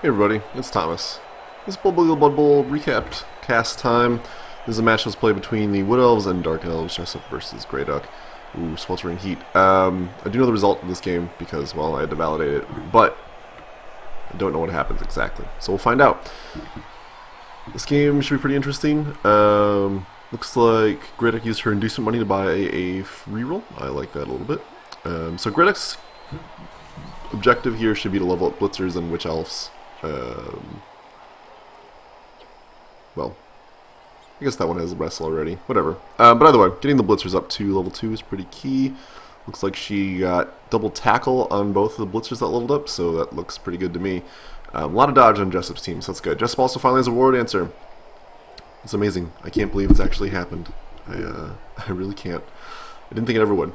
Hey everybody, it's Thomas. This is BBLoBB recapped cast time. This is a match that was played between the Wood Elves and Dark Elves, Jessup versus Grey Duck. Ooh, sweltering heat. I do know the result of this game because, well, I had to validate it, but I don't know what happens exactly. So we'll find out. This game should be pretty interesting. Looks like Grey Duck used her inducement money to buy a reroll. I like that a little bit. So Grey Duck's objective here should be to level up Blitzers and Witch Elves. Well, I guess that one has a wrestle already. Whatever. But either way, getting the Blitzers up to level 2 is pretty key. Looks like she got double tackle on both of the Blitzers that leveled up, so that looks pretty good to me. A lot of dodge on Jessup's team, so that's good. Jessup also finally has a war answer. It's amazing. I can't believe it's actually happened. I really can't. I didn't think it ever would.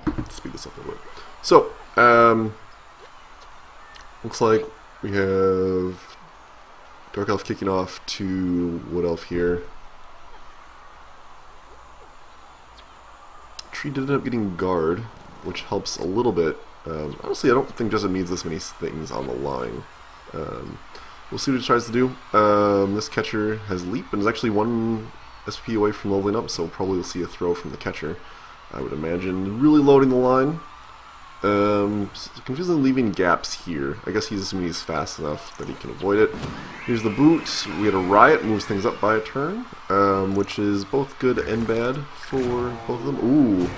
Let's speed this up a little bit. So, looks like we have Dark Elf kicking off to Wood Elf here. Tree did end up getting guard, which helps a little bit. Honestly, I don't think Jessup needs this many things on the line. We'll see what he tries to do. This catcher has leap and is actually 1 SP away from leveling up, so probably we'll see a throw from the catcher. I would imagine really loading the line. Confusingly leaving gaps here. I guess he's assuming he's fast enough that he can avoid it. Here's the boot. We had a riot, moves things up by a turn, which is both good and bad for both of them. Ooh,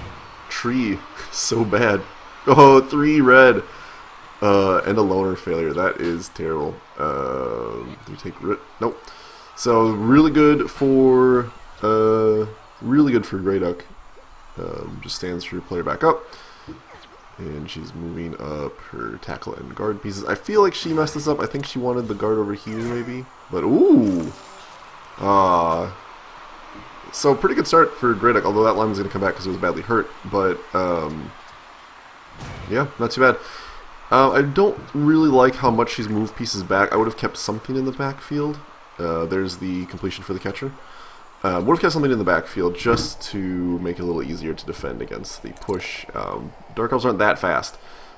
tree, so bad. Oh, 3 red, and a loner failure. That is terrible. Do we take nope. So really good for Grey Duck. Just stands her player back up. And she's moving up her tackle and guard pieces. I feel like she messed this up. I think she wanted the guard over here, maybe. But, ooh! So, pretty good start for Grey Duck, although that line was going to come back because it was badly hurt. But, yeah, not too bad. I don't really like how much she's moved pieces back. I would have kept something in the backfield. There's the completion for the catcher. Would have kept something in the backfield just to make it a little easier to defend against the push. Dark Elves aren't that fast.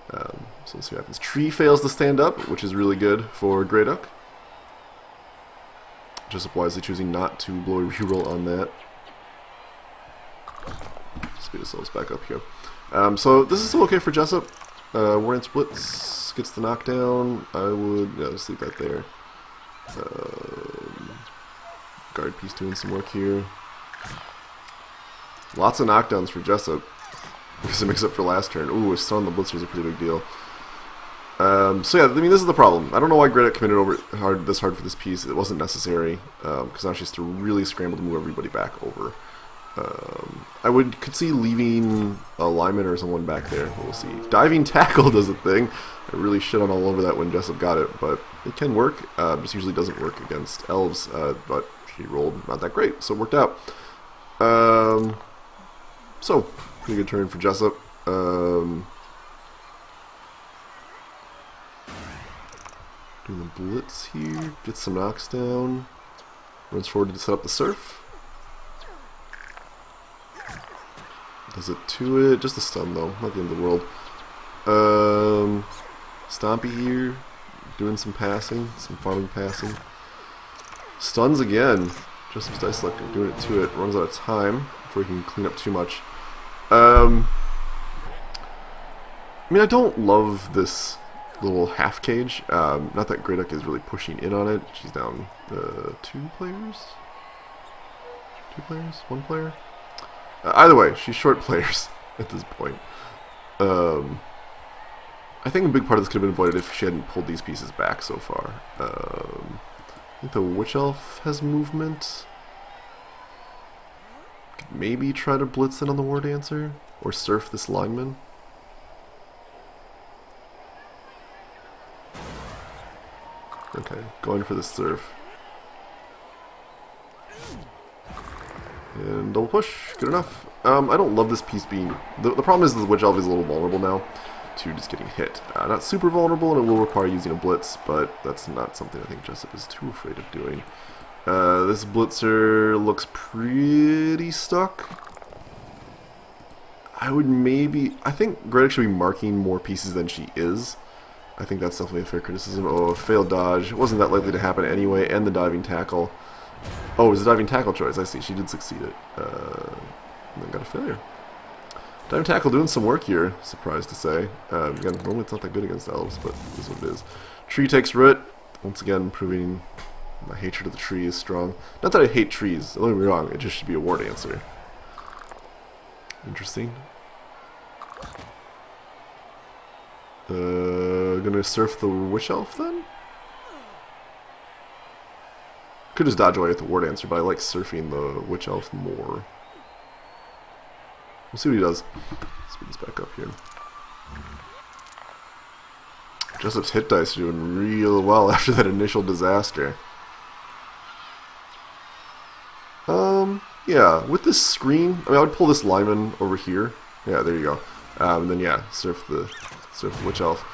So let's see what happens. Tree fails to stand up, which is really good for Grey Duck. Just wisely choosing not to blow a reroll on that. Speed ourselves back up here. So this is still okay for Jessup. Warrant splits, gets the knockdown. I would just leave that there. Guard piece doing some work here. Lots of knockdowns for Jessup because it makes up for last turn. Ooh, a stun on the Blitzer is a pretty big deal. So yeah, I mean, this is the problem. I don't know why Grey Duck committed this hard for this piece. It wasn't necessary because now she has to really scramble to move everybody back over. I could see leaving a lineman or someone back there. We'll see. Diving tackle does a thing. I really shit on all over that when Jessup got it, but it can work. Just usually doesn't work against elves, but she rolled not that great, so it worked out. So, pretty good turn for Jessup. Doing the blitz here, gets some knocks down, runs forward to set up the surf. Does it to it, just a stun though, not the end of the world. Stompy here, doing some passing, some farming passing. Stuns again. Jessup's Dice Luck doing it to it. Runs out of time before he can clean up too much. I mean, I don't love this little half cage. Not that Grey Duck is really pushing in on it. She's down 2 players? 2 players? 1 player? Either way, she's short players at this point. I think a big part of this could have been avoided if she hadn't pulled these pieces back so far. I think the Witch Elf has movement. Could maybe try to blitz in on the War Dancer or surf this lineman. Okay, going for the surf. And double push, good enough. I don't love this piece being... The problem is the Witch Elf is a little vulnerable now to just getting hit. Not super vulnerable, and it will require using a blitz, but that's not something I think Jessup is too afraid of doing. This Blitzer looks pretty stuck. I would maybe... I think Greta should be marking more pieces than she is. I think that's definitely a fair criticism. Oh, a failed dodge. It wasn't that likely to happen anyway, and the diving tackle. Oh, it was a diving tackle choice. I see. She did succeed it. And then got a failure. Diving tackle doing some work here, surprised to say. Again, normally it's not that good against elves, but this is what it is. Tree takes root. Once again, proving my hatred of the tree is strong. Not that I hate trees, don't get me wrong, it just should be a war dancer. Interesting. Gonna surf the witch elf then? Could just dodge away with the war dancer, but I like surfing the witch elf more. We'll see what he does. Speed this back up here. Jessup's hit dice are doing real well after that initial disaster. Yeah, with this screen, I mean, I would pull this lineman over here. Yeah, there you go. And then yeah, surf the witch elf.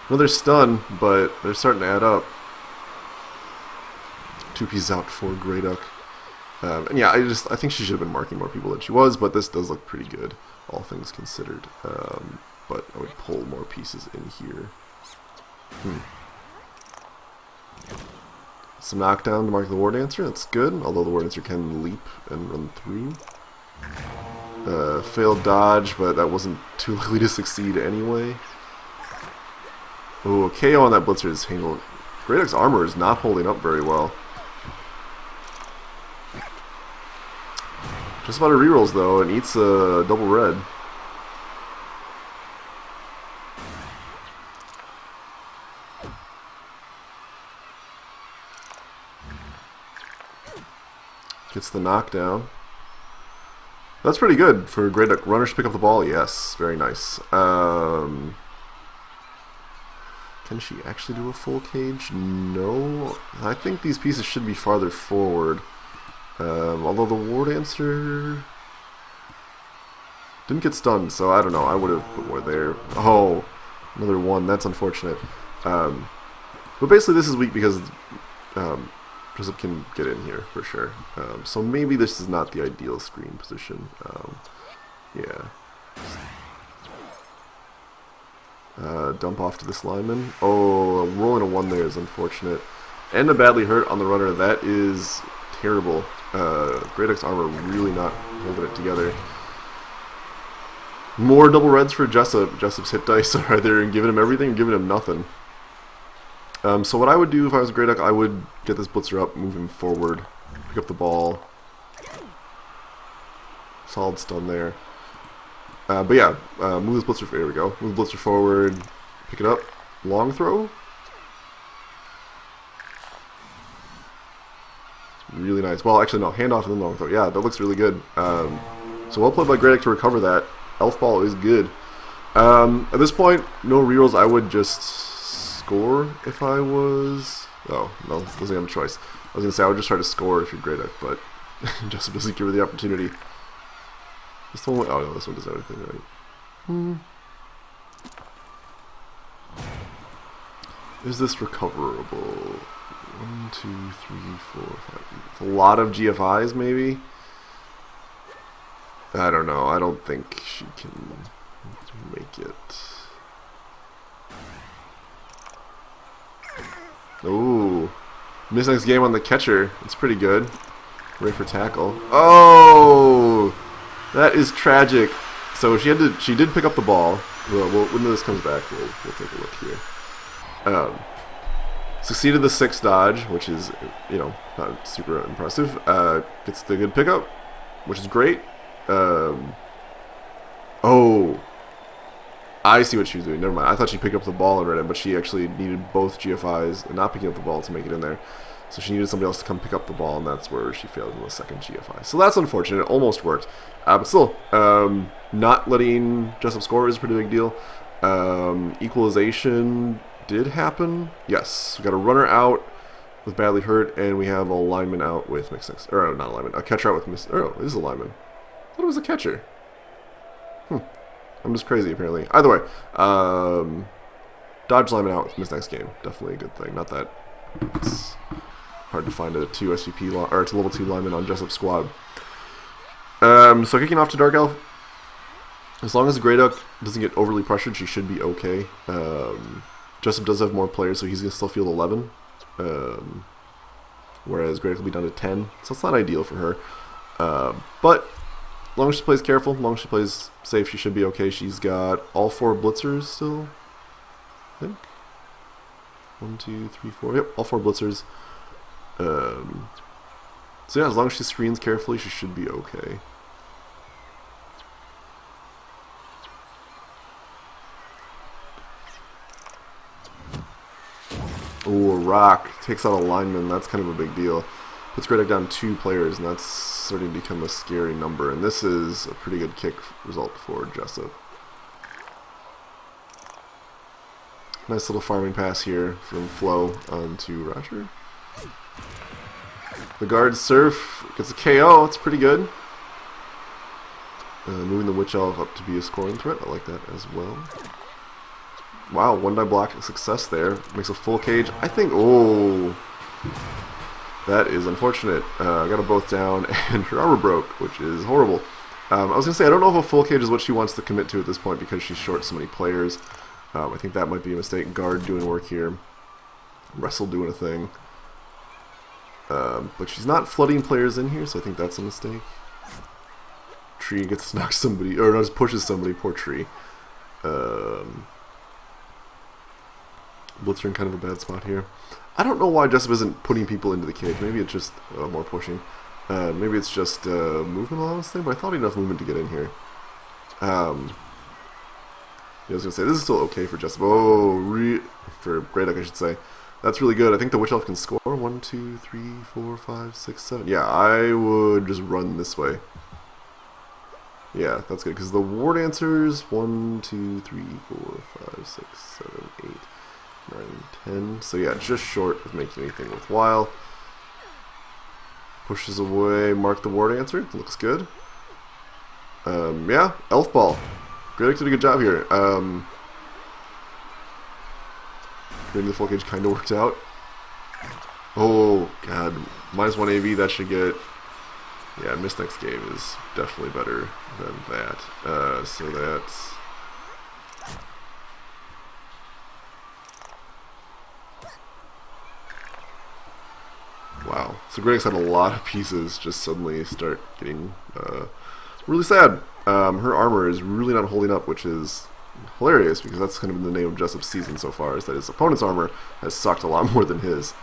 Another stun, but they're starting to add up. 2 pieces out for Grey Duck. And yeah, I think she should have been marking more people than she was, but this does look pretty good, all things considered. But I would pull more pieces in here. Some knockdown to mark the War Dancer, that's good, although the War Dancer can leap and run through. Failed dodge, but that wasn't too likely to succeed anyway. Oh, KO on that Blitzer is handled. Grey Duck's armor is not holding up very well. Just about a rerolls though, and eats a double red. Gets the knockdown. That's pretty good for Grey Duck. Runner should pick up the ball. Yes, very nice. Can she actually do a full cage? No. I think these pieces should be farther forward. Although the War Dancer didn't get stunned, so I don't know. I would have put more there. Oh, another one. That's unfortunate. But basically, this is weak because Jessup can get in here for sure. So maybe this is not the ideal screen position. Yeah. Dump off to this lineman. Oh, rolling a 1 there is unfortunate. And a badly hurt on the runner. That is terrible. Grey Duck's armor really not holding it together. More double reds for Jessup. Jessup's hit dice are either giving him everything or giving him nothing. So what I would do if I was Grey Duck, I would get this Blitzer up, move him forward, pick up the ball. Solid stun there. But yeah, move this Blitzer, there we go. Move the Blitzer forward, pick it up, long throw. Really nice. Well, actually no, handoff and then long throw. Yeah, that looks really good. So well played by Grey Duck to recover that. Elf ball is good. At this point, no rerolls. I would just score if I was... Oh, no, doesn't have a choice. I was going to say I would just try to score if you're Grey Duck, but Jessup doesn't give her the opportunity. This one... Oh no, this one does everything right. Is this recoverable? 1, 2, 3, 4, 5... A lot of GFIs, maybe? I don't know. I don't think she can make it. Ooh. Miss next game on the catcher. It's pretty good. Ready for tackle. Oh! That is tragic. So she did pick up the ball. Well, when this comes back, we'll take a look here. Succeeded the 6 dodge, which is, you know, not super impressive. Gets the good pickup, which is great. Oh, I see what she was doing. Never mind. I thought she picked up the ball and read it, but she actually needed both GFIs and not picking up the ball to make it in there. So she needed somebody else to come pick up the ball, and that's where she failed in the second GFI. So that's unfortunate. It almost worked. But still, not letting Jessup score is a pretty big deal. Equalization did happen. Yes. We got a runner out with badly hurt, and we have a lineman out with mixed next. Or not a lineman. A catcher out with mixed. Oh, it is a lineman. I thought it was a catcher. I'm just crazy, apparently. Either way, dodge lineman out with missed next game. Definitely a good thing. Not that it's hard to find a 2 SVP or it's a level 2 lineman on Jessup squad. So kicking off to Dark Elf. As long as the Grey Duck doesn't get overly pressured, she should be okay. Jessup does have more players, so he's going to still field 11. Whereas Greg will be down to 10, so it's not ideal for her. But as long as she plays careful, as long as she plays safe, she should be okay. She's got all 4 blitzers still, I think. 1, 2, 3, 4. Yep, all 4 blitzers. So yeah, as long as she screens carefully, she should be okay. Ooh, a rock takes out a lineman. That's kind of a big deal. Puts Grey Duck down 2 players, and that's starting to become a scary number. And this is a pretty good kick result for Jessup. Nice little farming pass here from Flo onto Roger. The guard surf gets a KO. It's pretty good. Moving the Witch Elf up to be a scoring threat. I like that as well. Wow, 1-die block success there. Makes a full cage. I think, oh, that is unfortunate. I got them both down, and her armor broke, which is horrible. I was going to say, I don't know if a full cage is what she wants to commit to at this point because she's short so many players. I think that might be a mistake. Guard doing work here. Wrestle doing a thing. But she's not flooding players in here, so I think that's a mistake. Tree gets to knock somebody, or no, just pushes somebody. Poor Tree. Blitzer in kind of a bad spot here. I don't know why Jessup isn't putting people into the cage. Maybe it's just more pushing. Maybe it's just movement allowance thing, but I thought enough movement to get in here. I was going to say, this is still okay for Jessup. Oh, for Grey Duck, I should say. That's really good. I think the Witch Elf can score. 1, 2, 3, 4, 5, 6, 7. Yeah, I would just run this way. Yeah, that's good, because the War Dancers, 1, 2, 3, 4, 5, 6, 7, 8, 9, 10. So yeah, just short of making anything worthwhile. Pushes away, mark the War Dancer. Looks good. Yeah, Elf Ball. Grey Duck did a good job here. Getting the full cage kind of worked out. Oh, God. -1 AV, that should get... Yeah, Miss Next Game is definitely better than that. So that's... Wow. So Grey Duck's had a lot of pieces just suddenly start getting really sad. Her armor is really not holding up, which is hilarious because that's kind of the name of Jessup's season so far, is that his opponent's armor has sucked a lot more than his.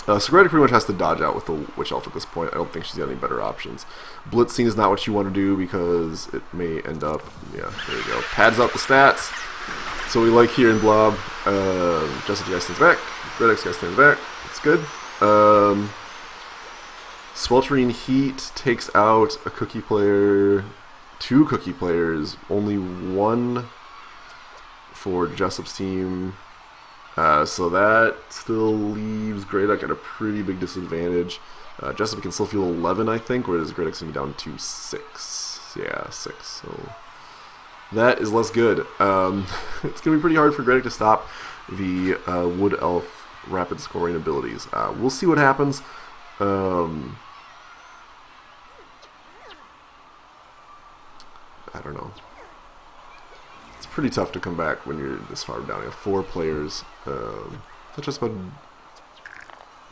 So Grey Duck pretty much has to dodge out with the Witch Elf at this point. I don't think she's got any better options. Blitzing is not what you want to do because it may end up... Yeah, there you go. Pads out the stats. So we like here in Blob. Jessup guy stands back. Grey Duck's guy stands back. It's good. Sweltering Heat takes out a cookie player, 2 cookie players, only 1 for Jessup's team. So that still leaves Grey Duck at a pretty big disadvantage. Jessup can still field 11, I think, whereas Grey Duck's going to be down to 6. Yeah, 6. So that is less good. It's going to be pretty hard for Grey Duck to stop the Wood Elf rapid scoring abilities. We'll see what happens. I don't know. It's pretty tough to come back when you're this far down. You have 4 players. Not just about...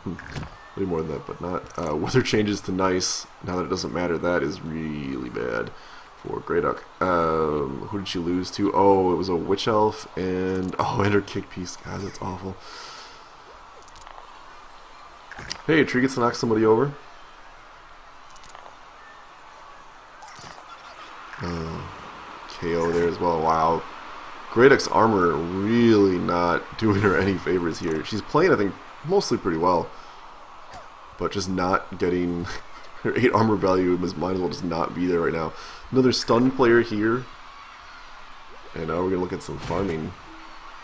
way more than that, but not. Weather changes to nice. Now that it doesn't matter, that is really bad for Grey Duck. Who did she lose to? Oh, it was a Witch Elf and... Oh, and her kick piece. God, that's awful. Hey, Tree gets to knock somebody over. KO there as well. Wow. Grey Duck's armor really not doing her any favors here. She's playing, I think, mostly pretty well. But just not getting... Her 8 armor value might as well just not be there right now. Another stun player here. And now we're going to look at some farming.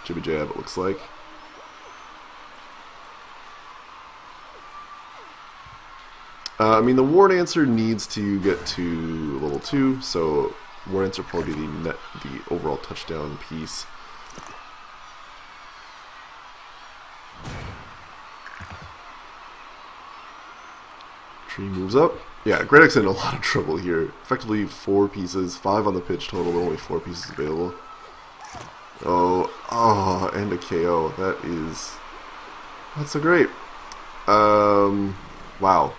Jibby Jab, it looks like. I mean, the War Dancer needs to get to level 2, so War Dancer will probably be the overall touchdown piece. Tree moves up. Yeah, Grey Duck's in a lot of trouble here. Effectively 4 pieces, 5 on the pitch total, but only 4 pieces available. Oh, and a KO. That is not so great. Wow.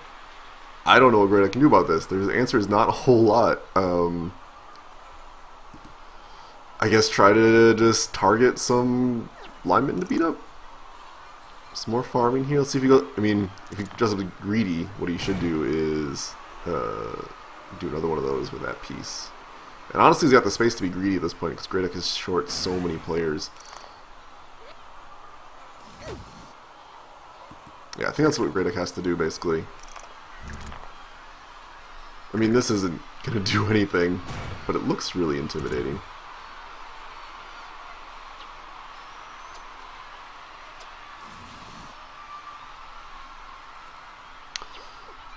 I don't know what Grey Duck can do about this. The answer is not a whole lot. I guess try to just target some linemen to beat up. Some more farming here. Let's see if he goes. I mean, if he does something greedy, what he should do is do another one of those with that piece. And honestly, he's got the space to be greedy at this point because Grey Duck is short so many players. Yeah, I think that's what Grey Duck has to do basically. I mean, this isn't going to do anything, but it looks really intimidating.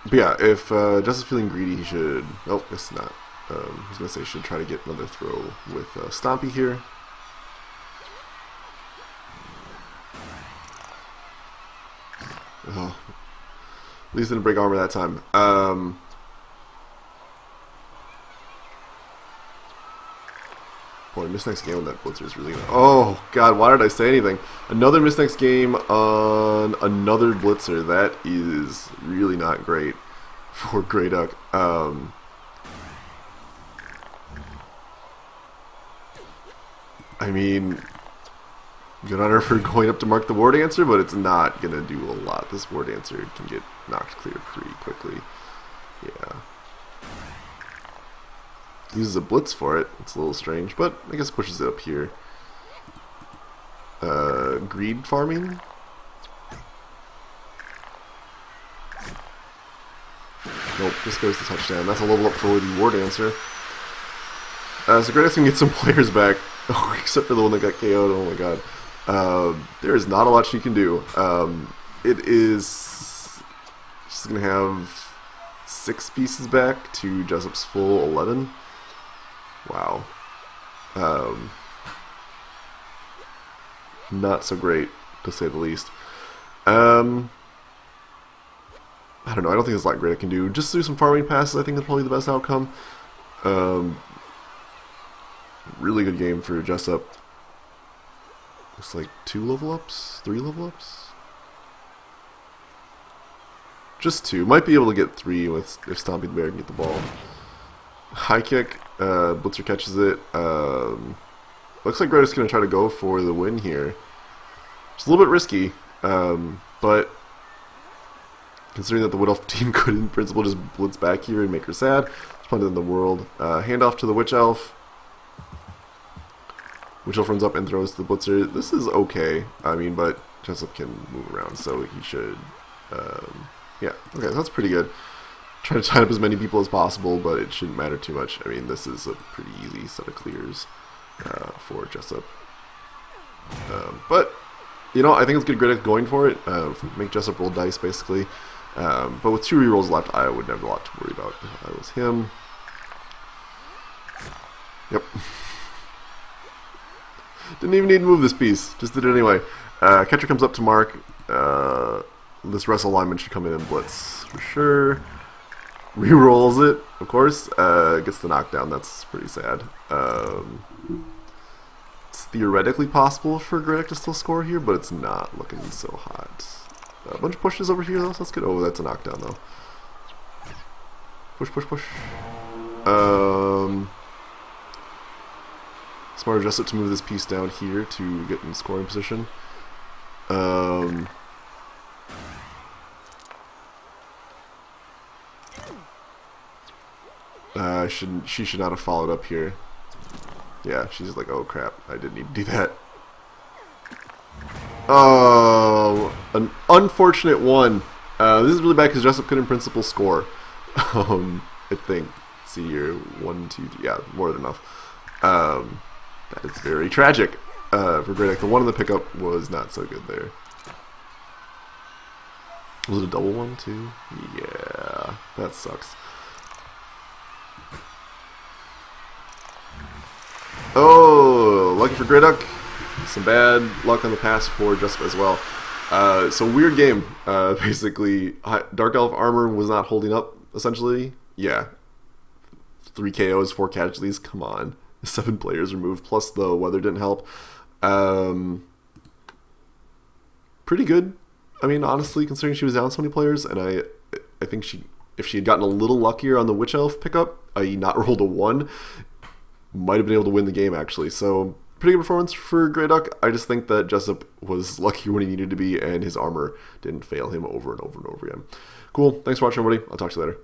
But yeah, if Jess is feeling greedy, he should... Oh, guess not. I was going to say he should try to get another throw with Stompy here. Oh, at least didn't break armor that time. Boy, miss next game on that blitzer is really gonna... Oh, God, why did I say anything? Another miss next game on another blitzer. That is really not great for Grey Duck. I mean, good on her for going up to mark the war dancer, but it's not going to do a lot. This war dancer can get knocked clear pretty quickly. Yeah. Uses a blitz for it. It's a little strange, but I guess pushes it up here. Greed farming? Nope, just goes to touchdown. That's a level up for the war dancer. So Grey Duck's gonna get some players back, except for the one that got KO'd. Oh my god. There is not a lot she can do. It is... She's gonna have 6 pieces back to Jessup's full 11. Wow. Not so great, to say the least. I don't know. I don't think there's a lot Grey Duck can do. Just do some farming passes, I think, is probably the best outcome. Really good game for Jessup. Looks like 2 level ups? 3 level ups? Just 2. Might be able to get 3 with if Stompy the Bear can get the ball. High kick. Blitzer catches it. Looks like Grey Duck's going to try to go for the win here. It's a little bit risky, but considering that the Wood Elf team could, in principle, just blitz back here and make her sad, it's probably in the world. Handoff to the Witch Elf. Witch Elf runs up and throws to the blitzer. This is okay. I mean, but Jessup can move around, so he should... yeah, okay, so that's pretty good. Try to tie up as many people as possible, but it shouldn't matter too much. I mean, this is a pretty easy set of clears for Jessup. But, you know, I think it's good Grey Duck going for it. Make Jessup roll dice, basically. But with 2 rerolls left, I wouldn't have a lot to worry about if I was him. Yep. Didn't even need to move this piece. Just did it anyway. Catcher comes up to mark. This wrestle lineman should come in and blitz for sure. Rerolls it, of course. Gets the knockdown. That's pretty sad. It's theoretically possible for Grey Duck to still score here, but it's not looking so hot. A bunch of pushes over here, though, so that's good. Oh, that's a knockdown, though. Push, push, push. Smarter Jessup to move this piece down here to get in scoring position. She should not have followed up here. Yeah, she's like, oh crap, I didn't need to do that. Oh, an unfortunate one. This is really bad because Jessup could in principle score. I think. Let's see here, 1, 2, 3, yeah, more than enough. That is very tragic for Grey Duck. The one in the pickup was not so good there. Was it a double one too? Yeah, that sucks. Oh, lucky for Grey Duck. Some bad luck on the pass for Jessup as well. So weird game. Basically, Dark Elf armor was not holding up essentially. Yeah. 3 KOs, 4 casualties. Come on. 7 players removed, plus the weather didn't help. Pretty good. I mean, honestly, considering she was down so many players, and I think if she had gotten a little luckier on the Witch Elf pickup, i.e. not rolled a 1, might have been able to win the game, actually. So, pretty good performance for Grey Duck. I just think that Jessup was luckier when he needed to be, and his armor didn't fail him over and over and over again. Cool. Thanks for watching, everybody. I'll talk to you later.